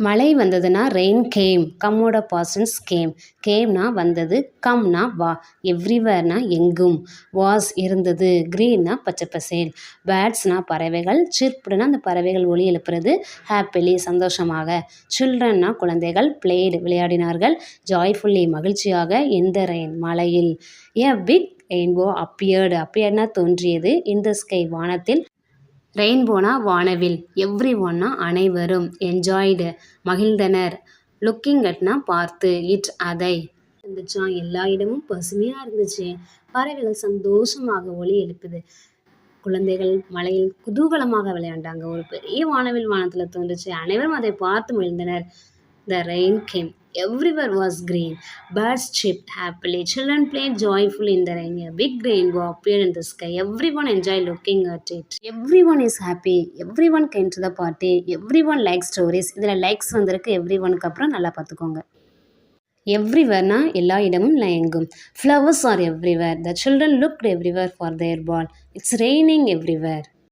மழை வந்ததுன்னா rain game. கம்மோட பாஸ்டன்ஸ் game. கேம்னா வந்தது, கம்னா வா. எவ்ரிவேர்னா எங்கும். வாஸ் இருந்தது. க்ரீன்னா பச்சை பசேல். பேர்ட்ஸ்னா பறவைகள். சிர்ப்டுனா அந்த பறவைகள் ஒலி எழுப்புறது. ஹாப்பிலி சந்தோஷமாக. சில்ட்ரன்னா குழந்தைகள். பிளேடு விளையாடினார்கள். ஜாய்ஃபுல்லி மகிழ்ச்சியாக. இன் த ரெயின் மழையில். A big rainbow appeared. அப்பியர்ட்னா தோன்றியது. இன் த ஸ்கை வானத்தில். ரெயின்போனா வானவில். எவ்ரி ஒன்னா அனைவரும். என்ஜாய்டு மகிழ்ந்தனர். லுக்கிங் அட்னா பார்த்து. இட் அதை. இருந்துச்சா எல்லா இடமும் பசுமையா இருந்துச்சு. பறவைகள் சந்தோஷமாக ஒலி எழுப்புது. குழந்தைகள் மழையில் குதூகலமாக விளையாண்டாங்க. ஒரு பெரிய வானவில் வானத்துல தோன்றுச்சு. அனைவரும் அதை பார்த்து மகிழ்ந்தனர். த rain game. Everywhere was green. Birds chirped happily. Children played joyfully in the rain. A big rainbow appeared in the sky. Everyone enjoyed looking at it. Everyone is happy. Everyone came to the party. Everyone likes stories. இதில் likes வந்திருக்கு. everyoneக்கு அப்புறம் நல்லா பார்த்துக்கோங்க. எவ்ரிவேர்னா எல்லா இடமும் இல்லை எங்கும். Flowers are everywhere. The children looked everywhere for their ball. It's raining everywhere.